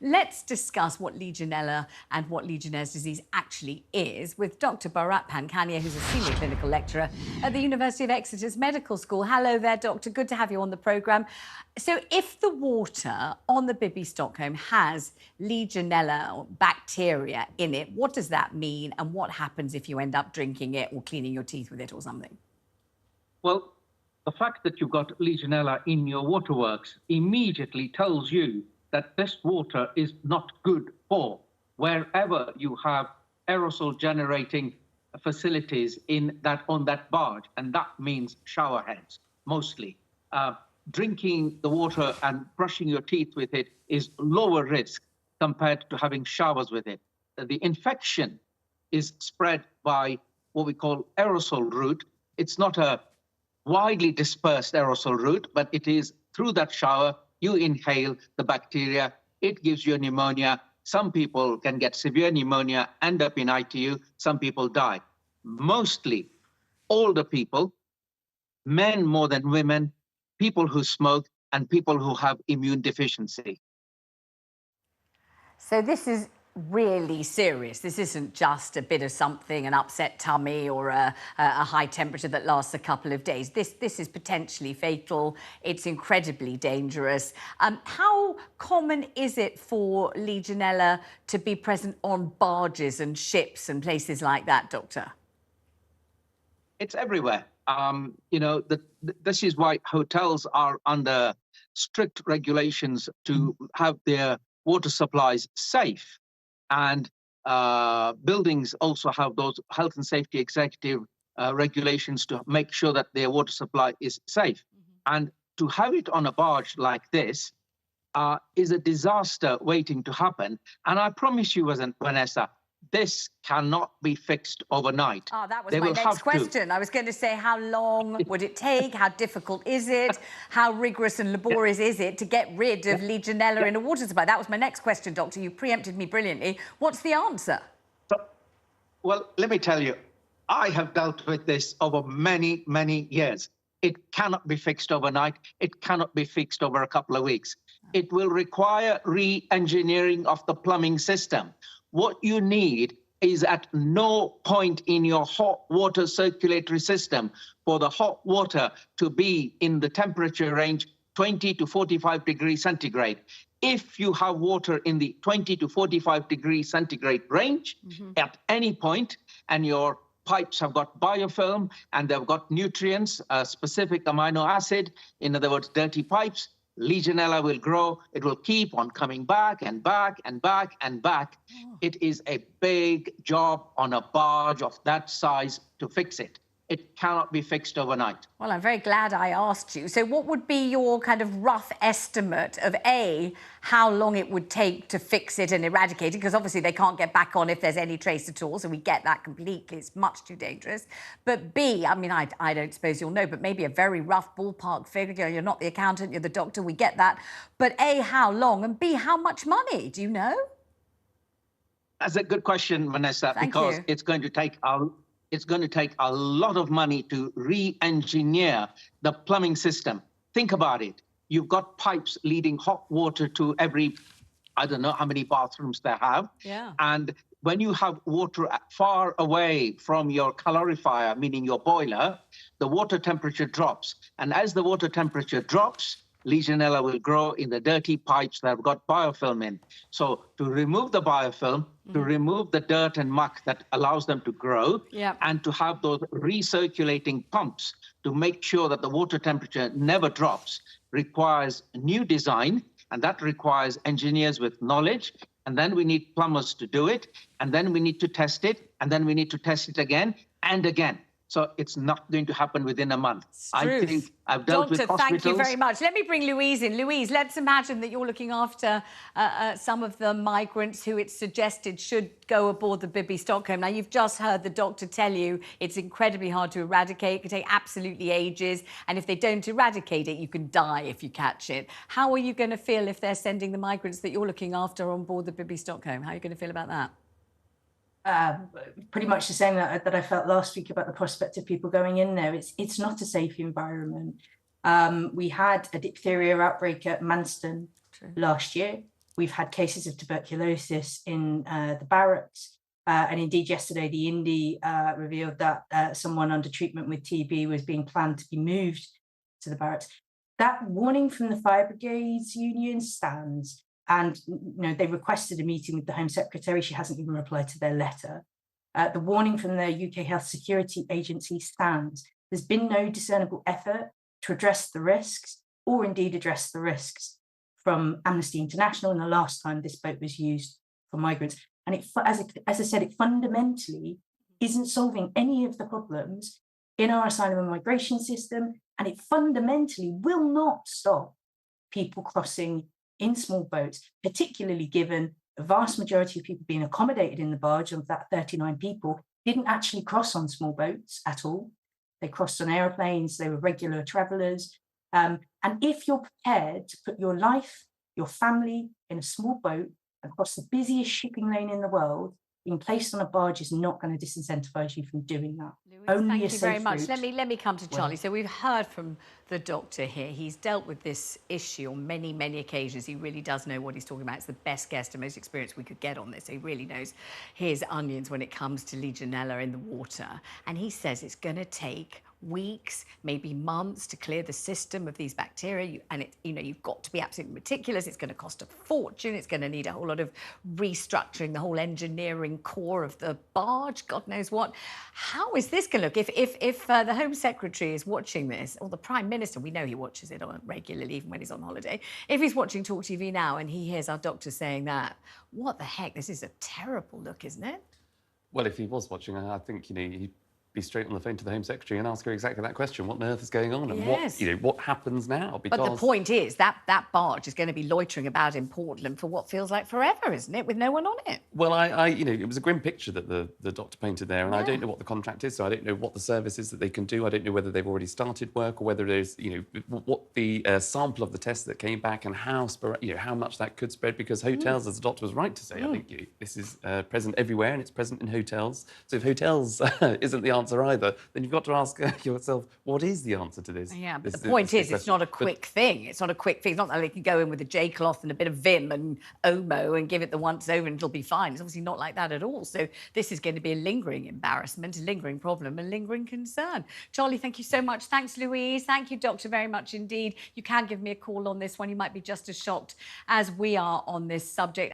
let's discuss what Legionella and what Legionnaire's disease actually is with Dr. Barge Panic, who's a senior clinical lecturer at the University of Exeter's Medical School. Hello there, Doctor. Good to have you on the programme. So if the water on the Bibby Stockholm has Legionella or bacteria in it, what does that mean and what happens if you end up drinking it or cleaning your teeth with it or something? Well, the fact that you've got Legionella in your waterworks immediately tells you that this water is not good for wherever you have aerosol generating facilities on that barge, and that means shower heads mostly. Drinking the water and brushing your teeth with it is lower risk compared to having showers with it. The infection is spread by what we call aerosol route. It's not a widely dispersed aerosol route, but it is through that shower, you inhale the bacteria, it gives you pneumonia. Some people can get severe pneumonia, end up in ITU, some people die. Mostly older people, men more than women, people who smoke, and people who have immune deficiency. So this is really serious. This isn't just a bit of something, an upset tummy or a high temperature that lasts a couple of days. This is potentially fatal. It's incredibly dangerous. How common is it for Legionella to be present on barges and ships and places like that, Doctor? It's everywhere. This is why hotels are under strict regulations to have their water supplies safe. And buildings also have those health and safety executive regulations to make sure that their water supply is safe. And to have it on a barge like this is a disaster waiting to happen. And I promise you, Vanessa, this cannot be fixed overnight. Oh, that was my next question. I was going to say, how long would it take? How difficult is it? How rigorous and laborious is it to get rid of Legionella in a water supply? That was my next question, Doctor. You preempted me brilliantly. What's the answer? Well, let me tell you, I have dealt with this over many, many years. It cannot be fixed overnight. It cannot be fixed over a couple of weeks. It will require re-engineering of the plumbing system. What you need is at no point in your hot water circulatory system for the hot water to be in the temperature range 20 to 45 degrees centigrade. If you have water in the 20 to 45 degrees centigrade range at any point, and your pipes have got biofilm and they've got nutrients, a specific amino acid, in other words, dirty pipes, Legionella will grow. It will keep on coming back and back and back and back. It is a big job on a barge of that size to fix it. It cannot be fixed overnight. Well, I'm very glad I asked you. So what would be your kind of rough estimate of A, how long it would take to fix it and eradicate it? Because obviously they can't get back on if there's any trace at all. So we get that completely. It's much too dangerous. But B, I mean, I don't suppose you'll know, but maybe a very rough ballpark figure. You're not the accountant, you're the doctor. We get that. But A, how long? And B, how much money? Do you know? That's a good question, Vanessa, because it's going to take a lot of money to re-engineer the plumbing system. Think about it. You've got pipes leading hot water to every, I don't know how many bathrooms they have. Yeah. And when you have water far away from your calorifier, meaning your boiler, the water temperature drops. And as the water temperature drops, Legionella will grow in the dirty pipes that have got biofilm in. So to remove the biofilm, to remove the dirt and muck that allows them to grow, and to have those recirculating pumps to make sure that the water temperature never drops, requires a new design, and that requires engineers with knowledge. And then we need plumbers to do it, and then we need to test it, and then we need to test it again and again. So it's not going to happen within a month. I think I've dealt with hospitals. Thank you very much. Let me bring Louise in. Louise, let's imagine that you're looking after some of the migrants who it's suggested should go aboard the Bibby Stockholm. Now, you've just heard the doctor tell you it's incredibly hard to eradicate. It can take absolutely ages. And if they don't eradicate it, you can die if you catch it. How are you going to feel if they're sending the migrants that you're looking after on board the Bibby Stockholm? How are you going to feel about that? Pretty much the same that I felt last week about the prospect of people going in there. It's not a safe environment. We had a diphtheria outbreak at Manston last year. We've had cases of tuberculosis in the barracks. And indeed, yesterday, the Indy revealed that someone under treatment with TB was being planned to be moved to the barracks. That warning from the Fire Brigades Union stands. And they requested a meeting with the Home Secretary. She hasn't even replied to their letter. The warning from the UK Health Security Agency stands. There's been no discernible effort to address the risks, or indeed address the risks from Amnesty International. And the last time this boat was used for migrants. And it, as I said, it fundamentally isn't solving any of the problems in our asylum and migration system. And it fundamentally will not stop people crossing in small boats, particularly given the vast majority of people being accommodated in the barge, of that 39 people, didn't actually cross on small boats at all. They crossed on aeroplanes, they were regular travellers. And if you're prepared to put your life, your family in a small boat across the busiest shipping lane in the world, being placed on a barge is not going to disincentivise you from doing that. Louise, Only thank a you very safe much. route. Let me come to Charlie. So we've heard from the doctor here. He's dealt with this issue on many, many occasions. He really does know what he's talking about. It's the best guest and most experienced we could get on this. He really knows his onions when it comes to Legionella in the water. And he says it's going to take weeks, maybe months to clear the system of these bacteria. And you've got to be absolutely meticulous. It's going to cost a fortune. It's going to need a whole lot of restructuring the whole engineering core of the barge, God knows what. How is this going to look? If the Home Secretary is watching this, or the Prime Minister, we know he watches it regularly, even when he's on holiday. If he's watching TalkTV now and he hears our doctor saying that, what the heck? This is a terrible look, isn't it? Well, if he was watching, I think, he'd be straight on the phone to the Home Secretary and ask her exactly that question. What on earth is going on? And what happens now? Because... But the point is that barge is going to be loitering about in Portland for what feels like forever, isn't it? With no one on it. Well, it was a grim picture that the doctor painted there, and I don't know what the contract is, so I don't know what the service is that they can do. I don't know whether they've already started work or whether there's, what the sample of the test that came back and how much that could spread, because hotels, as the doctor was right to say, I think this is present everywhere and it's present in hotels. So if hotels isn't the answer either, then you've got to ask yourself, what is the answer to this? Yeah, but the point is, it's not a quick thing. It's not a quick thing. It's not like they can go in with a J-cloth and a bit of Vim and Omo and give it the once over and it'll be fine. It's obviously not like that at all. So this is going to be a lingering embarrassment, a lingering problem, a lingering concern. Charlie, thank you so much. Thanks, Louise. Thank you, Doctor, very much indeed. You can give me a call on this one. You might be just as shocked as we are on this subject.